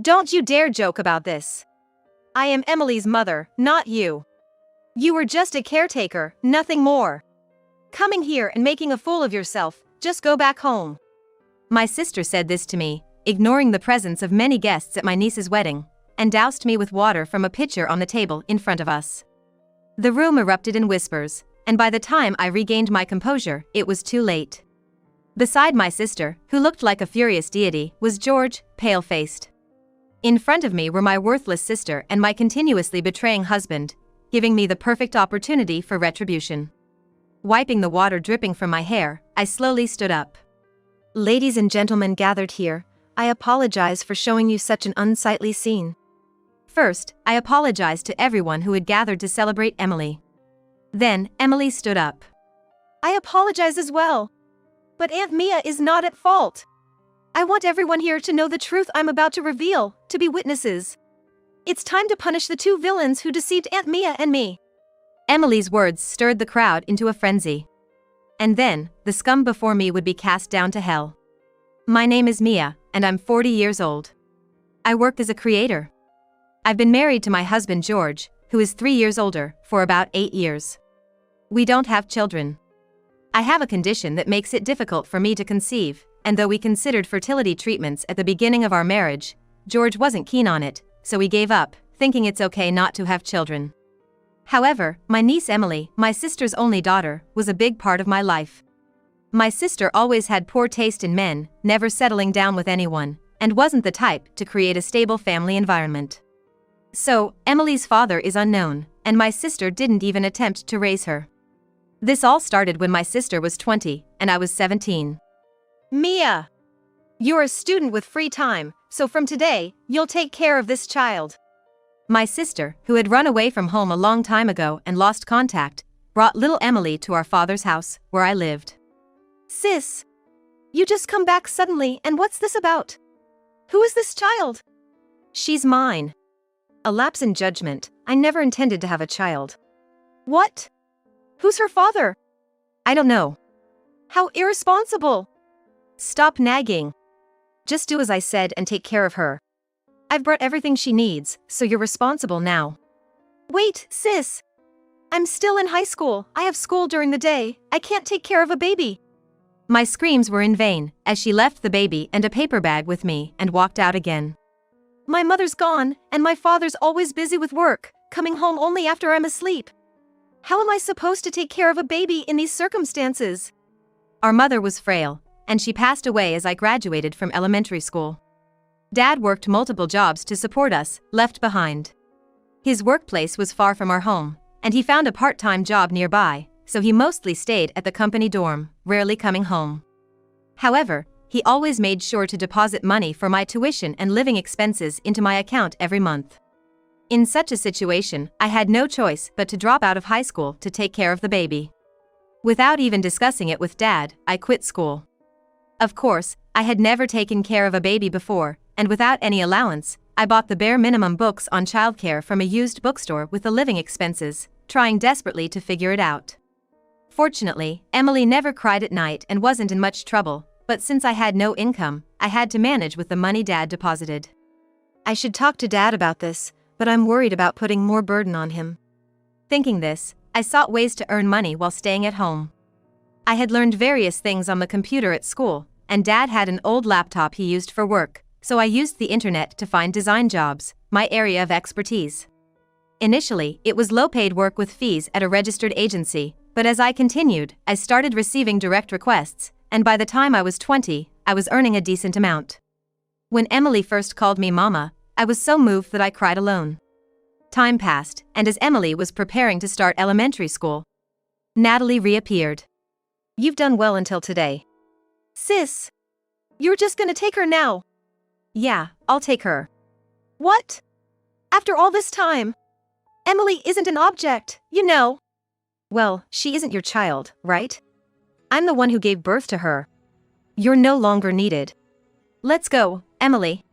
Don't you dare joke about this. I am Emily's mother, not you. You were just a caretaker, nothing more. Coming here and making a fool of yourself, just go back home. My sister said this to me, ignoring the presence of many guests at my niece's wedding, and doused me with water from a pitcher on the table in front of us. The room erupted in whispers, and by the time I regained my composure, it was too late. Beside my sister, who looked like a furious deity, was George, pale-faced. In front of me were my worthless sister and my continuously betraying husband, giving me the perfect opportunity for retribution. Wiping the water dripping from my hair, I slowly stood up. Ladies and gentlemen gathered here, I apologize for showing you such an unsightly scene. First, I apologized to everyone who had gathered to celebrate Emily. Then, Emily stood up. I apologize as well. But Aunt Mia is not at fault. I want everyone here to know the truth I'm about to reveal, to be witnesses. It's time to punish the two villains who deceived Aunt Mia and me. Emily's words stirred the crowd into a frenzy. And then, the scum before me would be cast down to hell. My name is Mia, and I'm 40 years old. I work as a creator. I've been married to my husband George, who is 3 years older, for about 8 years. We don't have children. I have a condition that makes it difficult for me to conceive, and though we considered fertility treatments at the beginning of our marriage, George wasn't keen on it, so we gave up, thinking it's okay not to have children. However, my niece Emily, my sister's only daughter, was a big part of my life. My sister always had poor taste in men, never settling down with anyone, and wasn't the type to create a stable family environment. So, Emily's father is unknown, and my sister didn't even attempt to raise her. This all started when my sister was 20, and I was 17. Mia! You're a student with free time, so from today, you'll take care of this child. My sister, who had run away from home a long time ago and lost contact, brought little Emily to our father's house, where I lived. Sis! You just come back suddenly, and what's this about? Who is this child? She's mine. A lapse in judgment, I never intended to have a child. What? Who's her father? I don't know. How irresponsible! Stop nagging. Just do as I said and take care of her. I've brought everything she needs, so you're responsible now. Wait, sis! I'm still in high school, I have school during the day, I can't take care of a baby. My screams were in vain, as she left the baby and a paper bag with me and walked out again. My mother's gone, and my father's always busy with work, coming home only after I'm asleep. How am I supposed to take care of a baby in these circumstances? Our mother was frail, and she passed away as I graduated from elementary school. Dad worked multiple jobs to support us, left behind. His workplace was far from our home, and he found a part-time job nearby, so he mostly stayed at the company dorm, rarely coming home. However, he always made sure to deposit money for my tuition and living expenses into my account every month. In such a situation, I had no choice but to drop out of high school to take care of the baby. Without even discussing it with Dad, I quit school. Of course, I had never taken care of a baby before, and without any allowance, I bought the bare minimum books on childcare from a used bookstore with the living expenses, trying desperately to figure it out. Fortunately, Emily never cried at night and wasn't in much trouble, but since I had no income, I had to manage with the money Dad deposited. I should talk to Dad about this, but I'm worried about putting more burden on him. Thinking this, I sought ways to earn money while staying at home. I had learned various things on the computer at school, and Dad had an old laptop he used for work, so I used the internet to find design jobs, my area of expertise. Initially, it was low-paid work with fees at a registered agency, but as I continued, I started receiving direct requests, and by the time I was 20, I was earning a decent amount. When Emily first called me Mama, I was so moved that I cried alone. Time passed, and as Emily was preparing to start elementary school, Natalie reappeared. You've done well until today. Sis! You're just gonna take her now? Yeah, I'll take her. What? After all this time? Emily isn't an object, you know. Well, she isn't your child, right? I'm the one who gave birth to her. You're no longer needed. Let's go, Emily.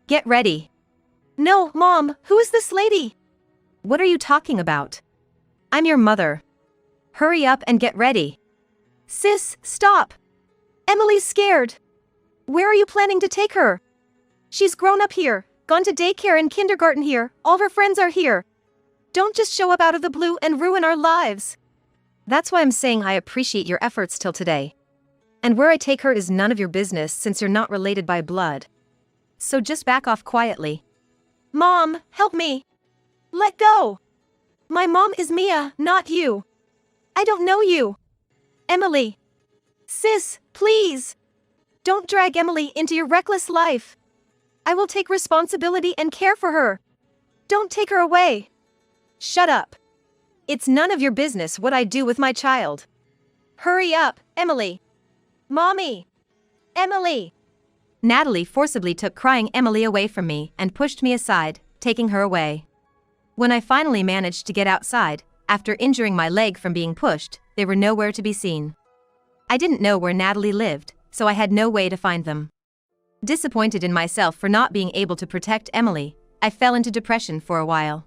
Get ready. No, Mom, who is this lady? What are you talking about? I'm your mother. Hurry up and get ready. Sis, stop. Emily's scared. Where are you planning to take her? She's grown up here. gone to daycare and kindergarten here, all her friends are here. Don't just show up out of the blue and ruin our lives. That's why I'm saying I appreciate your efforts till today. And where I take her is none of your business since you're not related by blood. So just back off quietly. Mom, help me. Let go. My mom is Mia, not you. I don't know you. Emily. Sis, please. Don't drag Emily into your reckless life. I will take responsibility and care for her. Don't take her away. Shut up. It's none of your business what I do with my child. Hurry up, Emily. Mommy. Emily. Natalie forcibly took crying Emily away from me and pushed me aside, taking her away. When I finally managed to get outside, after injuring my leg from being pushed, they were nowhere to be seen. I didn't know where Natalie lived, so I had no way to find them. Disappointed in myself for not being able to protect Emily, I fell into depression for a while.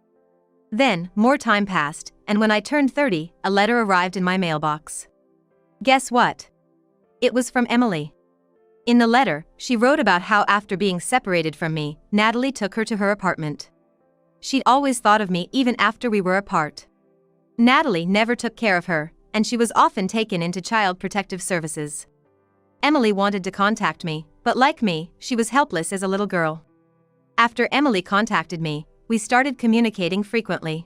Then, more time passed, and when I turned 30, a letter arrived in my mailbox. Guess what? It was from Emily. In the letter, she wrote about how after being separated from me, Natalie took her to her apartment. She'd always thought of me even after we were apart. Natalie never took care of her, and she was often taken into Child Protective Services. Emily wanted to contact me, but like me, she was helpless as a little girl. After Emily contacted me, we started communicating frequently.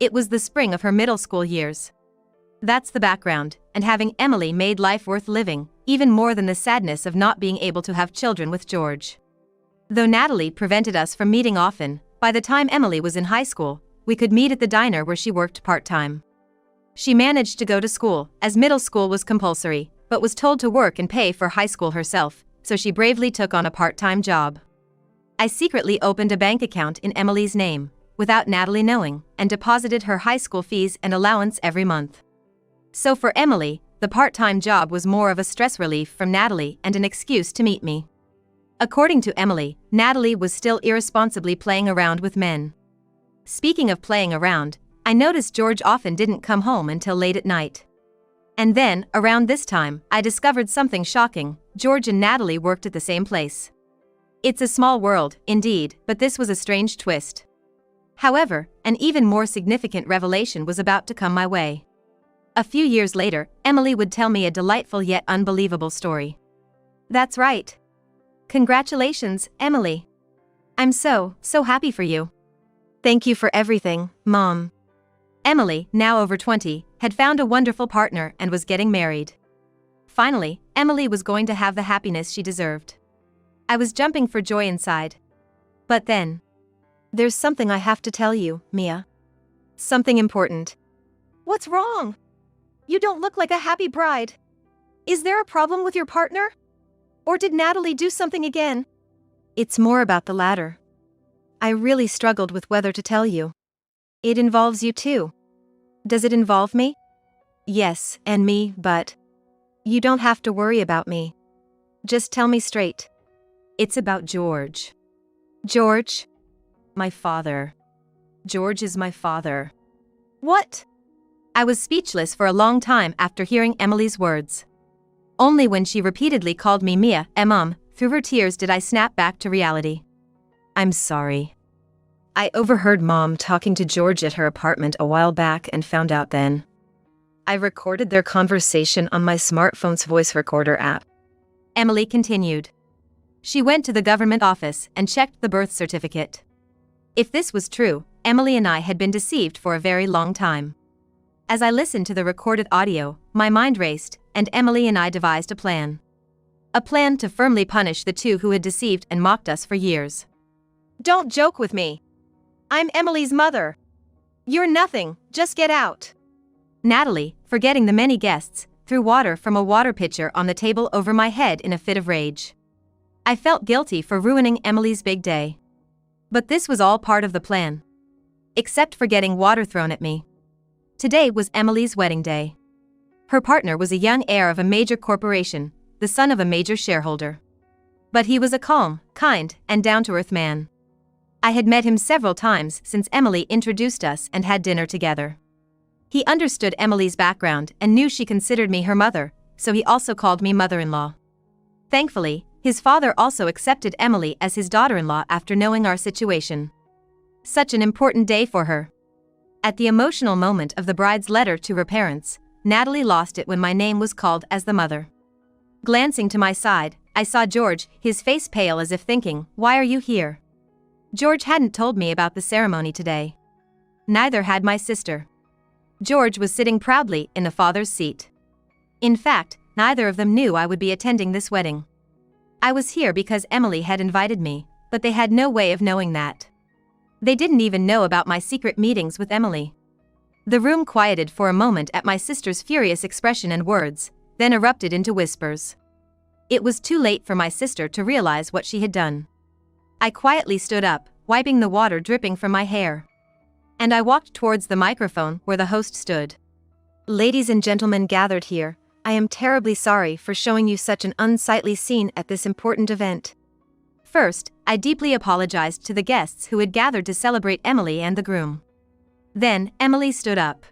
It was the spring of her middle school years. That's the background, and having Emily made life worth living, even more than the sadness of not being able to have children with George. Though Natalie prevented us from meeting often, by the time Emily was in high school, we could meet at the diner where she worked part-time. She managed to go to school, as middle school was compulsory, but was told to work and pay for high school herself, so she bravely took on a part-time job. I secretly opened a bank account in Emily's name, without Natalie knowing, and deposited her high school fees and allowance every month. So for Emily, the part-time job was more of a stress relief from Natalie and an excuse to meet me. According to Emily, Natalie was still irresponsibly playing around with men. Speaking of playing around, I noticed George often didn't come home until late at night. And then, around this time, I discovered something shocking: George and Natalie worked at the same place. It's a small world, indeed, but this was a strange twist. However, an even more significant revelation was about to come my way. A few years later, Emily would tell me a delightful yet unbelievable story. That's right. Congratulations, Emily. I'm so happy for you. Thank you for everything, Mom. Emily, now over 20, had found a wonderful partner and was getting married. Finally, Emily was going to have the happiness she deserved. I was jumping for joy inside. But then, there's something I have to tell you, Mia. Something important. What's wrong? You don't look like a happy bride. Is there a problem with your partner? Or did Natalie do something again? It's more about the latter. I really struggled with whether to tell you. It involves you too. Does it involve me? Yes, and me, but you don't have to worry about me. Just tell me straight. It's about George. George? My father. George is my father. What? I was speechless for a long time after hearing Emily's words. Only when she repeatedly called me Mia, Mom, through her tears did I snap back to reality. I'm sorry. I overheard Mom talking to George at her apartment a while back and found out then. I recorded their conversation on my smartphone's voice recorder app. Emily continued. She went to the government office and checked the birth certificate. If this was true, Emily and I had been deceived for a very long time. As I listened to the recorded audio, my mind raced, and Emily and I devised a plan. A plan to firmly punish the two who had deceived and mocked us for years. Don't joke with me. I'm Emily's mother. You're nothing, just get out. Natalie, forgetting the many guests, threw water from a water pitcher on the table over my head in a fit of rage. I felt guilty for ruining Emily's big day. But this was all part of the plan. Except for getting water thrown at me. Today was Emily's wedding day. Her partner was a young heir of a major corporation, the son of a major shareholder. But he was a calm, kind, and down-to-earth man. I had met him several times since Emily introduced us and had dinner together. He understood Emily's background and knew she considered me her mother, so he also called me mother-in-law. Thankfully, His father also accepted Emily as his daughter-in-law after knowing our situation. Such an important day for her. At the emotional moment of the bride's letter to her parents, Natalie lost it when my name was called as the mother. Glancing to my side, I saw George, his face pale as if thinking, "Why are you here?" George hadn't told me about the ceremony today. Neither had my sister. George was sitting proudly in the father's seat. In fact, neither of them knew I would be attending this wedding. I was here because Emily had invited me, but they had no way of knowing that. They didn't even know about my secret meetings with Emily. The room quieted for a moment at my sister's furious expression and words, then erupted into whispers. It was too late for my sister to realize what she had done. I quietly stood up, wiping the water dripping from my hair. And I walked towards the microphone where the host stood. "Ladies and gentlemen gathered here, I am terribly sorry for showing you such an unsightly scene at this important event. First, I deeply apologized to the guests who had gathered to celebrate Emily and the groom." Then, Emily stood up.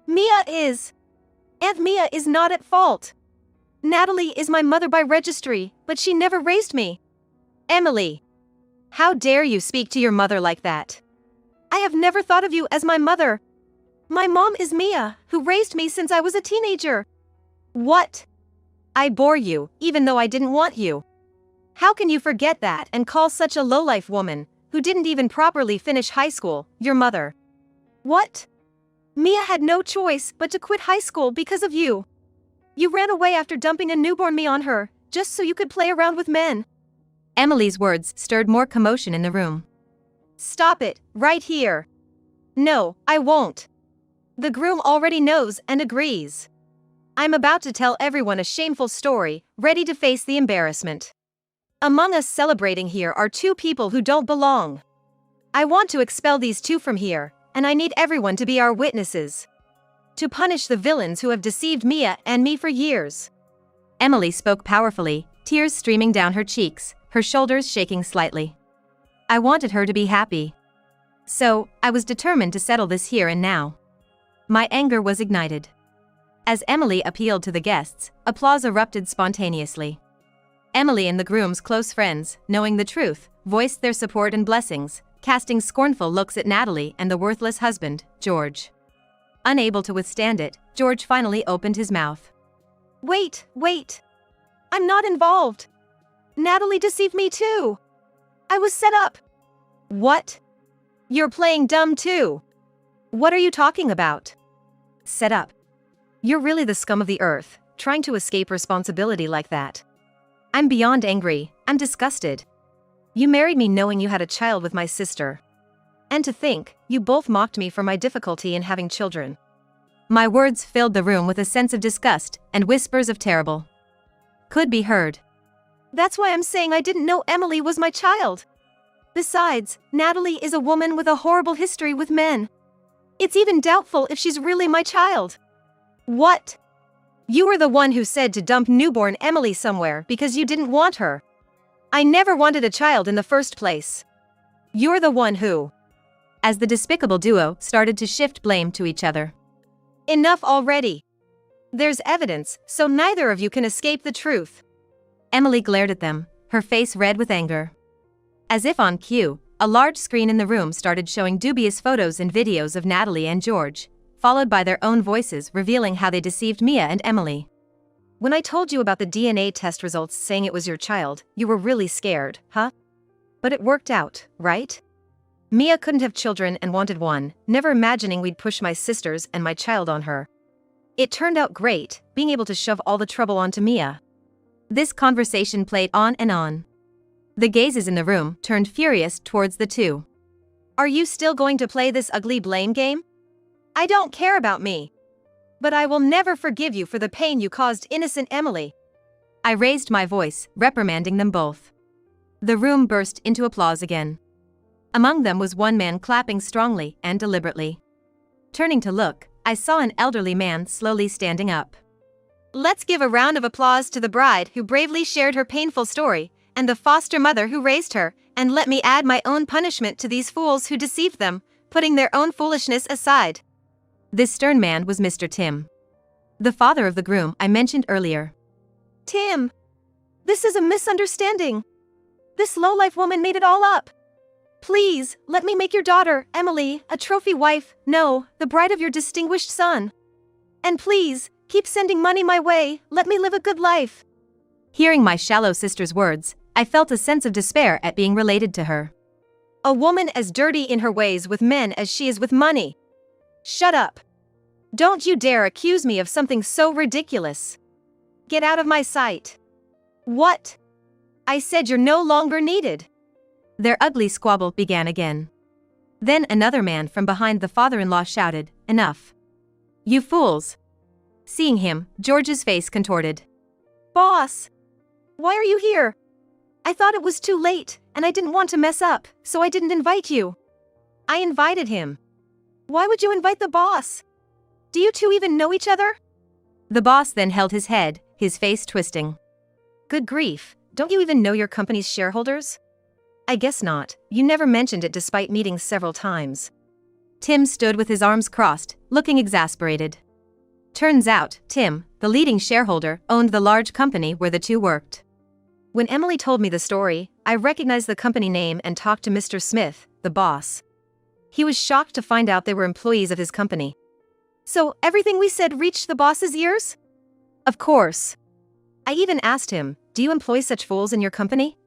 Aunt Mia is not at fault. Natalie is my mother by registry, but she never raised me. Emily! How dare you speak to your mother like that? I have never thought of you as my mother. My mom is Mia, who raised me since I was a teenager. What? I bore you, even though I didn't want you. How can you forget that and call such a lowlife woman, who didn't even properly finish high school, your mother? What? Mia had no choice but to quit high school because of you. You ran away after dumping a newborn me on her, just so you could play around with men. Emily's words stirred more commotion in the room. Stop it, right here. No, I won't. The groom already knows and agrees. I'm about to tell everyone a shameful story, ready to face the embarrassment. Among us celebrating here are two people who don't belong. I want to expel these two from here, and I need everyone to be our witnesses. To punish the villains who have deceived Mia and me for years. Emily spoke powerfully, tears streaming down her cheeks, her shoulders shaking slightly. I wanted her to be happy. So, I was determined to settle this here and now. My anger was ignited. As Emily appealed to the guests, applause erupted spontaneously. Emily and the groom's close friends, knowing the truth, voiced their support and blessings, casting scornful looks at Natalie and the worthless husband, George. Unable to withstand it, George finally opened his mouth. Wait. I'm not involved. Natalie deceived me too. I was set up. What? You're playing dumb too. What are you talking about? Set up. You're really the scum of the earth, trying to escape responsibility like that. I'm beyond angry, I'm disgusted. You married me knowing you had a child with my sister. And to think, you both mocked me for my difficulty in having children. My words filled the room with a sense of disgust, and whispers of terrible could be heard. That's why I'm saying I didn't know Emily was my child. Besides, Natalie is a woman with a horrible history with men. It's even doubtful if she's really my child. What? You were the one who said to dump newborn Emily somewhere because you didn't want her. I never wanted a child in the first place. You're the one who... As the despicable duo started to shift blame to each other. Enough already. There's evidence, so neither of you can escape the truth. Emily glared at them, her face red with anger. As if on cue, a large screen in the room started showing dubious photos and videos of Natalie and George, followed by their own voices revealing how they deceived Mia and Emily. When I told you about the DNA test results saying it was your child, you were really scared, huh? But it worked out, right? Mia couldn't have children and wanted one, never imagining we'd push my sisters and my child on her. It turned out great, being able to shove all the trouble onto Mia. This conversation played on and on. The gazes in the room turned furious towards the two. Are you still going to play this ugly blame game? I don't care about me. But I will never forgive you for the pain you caused innocent Emily. I raised my voice, reprimanding them both. The room burst into applause again. Among them was one man clapping strongly and deliberately. Turning to look, I saw an elderly man slowly standing up. Let's give a round of applause to the bride who bravely shared her painful story, and the foster mother who raised her, and let me add my own punishment to these fools who deceived them, putting their own foolishness aside. This stern man was Mr. Tim. The father of the groom I mentioned earlier. Tim! This is a misunderstanding. This lowlife woman made it all up. Please, let me make your daughter, Emily, a trophy wife, no, the bride of your distinguished son. And please, keep sending money my way, let me live a good life. Hearing my shallow sister's words, I felt a sense of despair at being related to her. A woman as dirty in her ways with men as she is with money. Shut up. Don't you dare accuse me of something so ridiculous. Get out of my sight. What? I said you're no longer needed. Their ugly squabble began again. Then another man from behind the father-in-law shouted, "Enough. You fools." Seeing him, George's face contorted. Boss! Why are you here? I thought it was too late, and I didn't want to mess up, so I didn't invite you. I invited him. Why would you invite the boss? Do you two even know each other? The boss then held his head, his face twisting. Good grief, don't you even know your company's shareholders? I guess not, you never mentioned it despite meeting several times. Tim stood with his arms crossed, looking exasperated. Turns out, Tim, the leading shareholder, owned the large company where the two worked. When Emily told me the story, I recognized the company name and talked to Mr. Smith, the boss. He was shocked to find out they were employees of his company. So, everything we said reached the boss's ears? Of course. I even asked him, do you employ such fools in your company?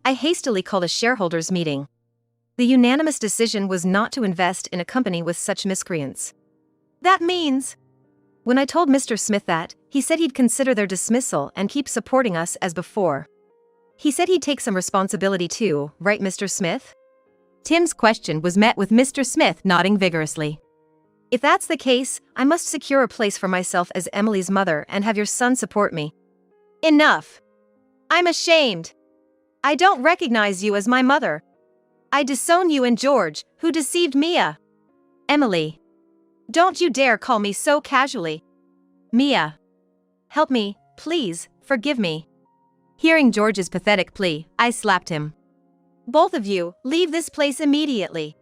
I hastily called a shareholders' meeting. The unanimous decision was not to invest in a company with such miscreants. That means... When I told Mr. Smith that, he said he'd consider their dismissal and keep supporting us as before. He said he'd take some responsibility too, right, Mr. Smith? Tim's question was met with Mr. Smith nodding vigorously. If that's the case, I must secure a place for myself as Emily's mother and have your son support me. Enough! I'm ashamed. I don't recognize you as my mother. I disown you and George, who deceived Mia. Emily. Don't you dare call me so casually. Mia. Help me, please, forgive me. Hearing George's pathetic plea, I slapped him. Both of you, leave this place immediately.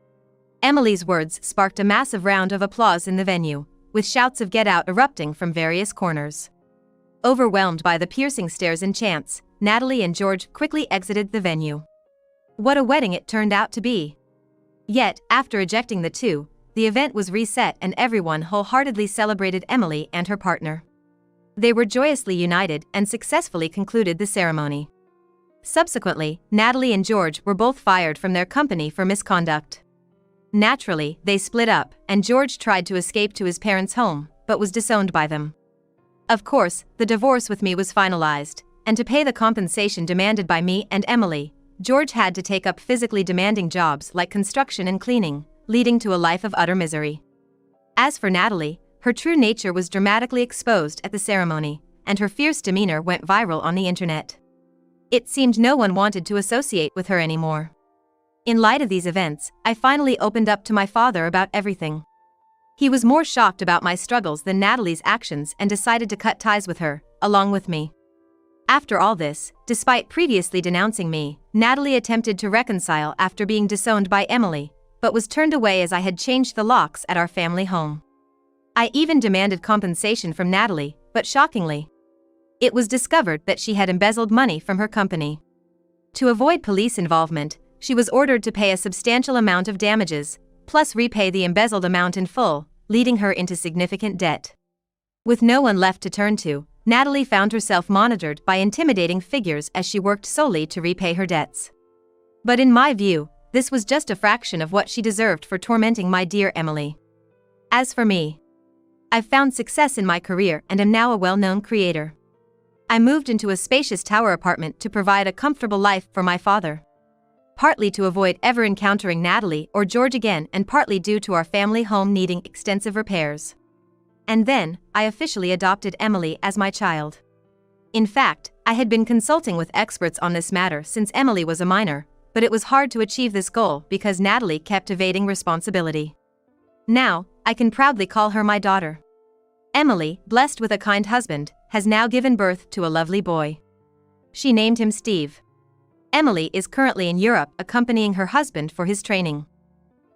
Emily's words sparked a massive round of applause in the venue, with shouts of "Get out" erupting from various corners. Overwhelmed by the piercing stares and chants, Natalie and George quickly exited the venue. What a wedding it turned out to be. Yet, after ejecting the two, the event was reset and everyone wholeheartedly celebrated Emily and her partner. They were joyously united and successfully concluded the ceremony. Subsequently, Natalie and George were both fired from their company for misconduct. Naturally, they split up, and George tried to escape to his parents' home, but was disowned by them. Of course, the divorce with me was finalized, and to pay the compensation demanded by me and Emily, George had to take up physically demanding jobs like construction and cleaning, leading to a life of utter misery. As for Natalie, her true nature was dramatically exposed at the ceremony, and her fierce demeanor went viral on the internet. It seemed no one wanted to associate with her anymore. In light of these events, I finally opened up to my father about everything. He was more shocked about my struggles than Natalie's actions and decided to cut ties with her, along with me. After all this, despite previously denouncing me, Natalie attempted to reconcile after being disowned by Emily, but was turned away as I had changed the locks at our family home. I even demanded compensation from Natalie, but shockingly, it was discovered that she had embezzled money from her company. To avoid police involvement, she was ordered to pay a substantial amount of damages, plus repay the embezzled amount in full, leading her into significant debt. With no one left to turn to, Natalie found herself monitored by intimidating figures as she worked solely to repay her debts. But in my view, this was just a fraction of what she deserved for tormenting my dear Emily. As for me, I've found success in my career and am now a well-known creator. I moved into a spacious tower apartment to provide a comfortable life for my father. Partly to avoid ever encountering Natalie or George again, and partly due to our family home needing extensive repairs. And then, I officially adopted Emily as my child. In fact, I had been consulting with experts on this matter since Emily was a minor, but it was hard to achieve this goal because Natalie kept evading responsibility. Now, I can proudly call her my daughter. Emily, blessed with a kind husband, has now given birth to a lovely boy. She named him Steve. Emily is currently in Europe accompanying her husband for his training.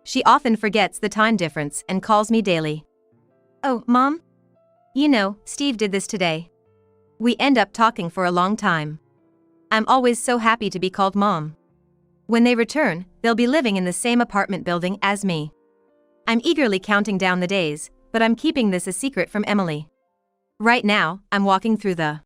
She often forgets the time difference and calls me daily. Oh, Mom? You know, Steve did this today. We end up talking for a long time. I'm always so happy to be called mom. When they return, they'll be living in the same apartment building as me. I'm eagerly counting down the days, but I'm keeping this a secret from Emily. Right now, I'm walking through the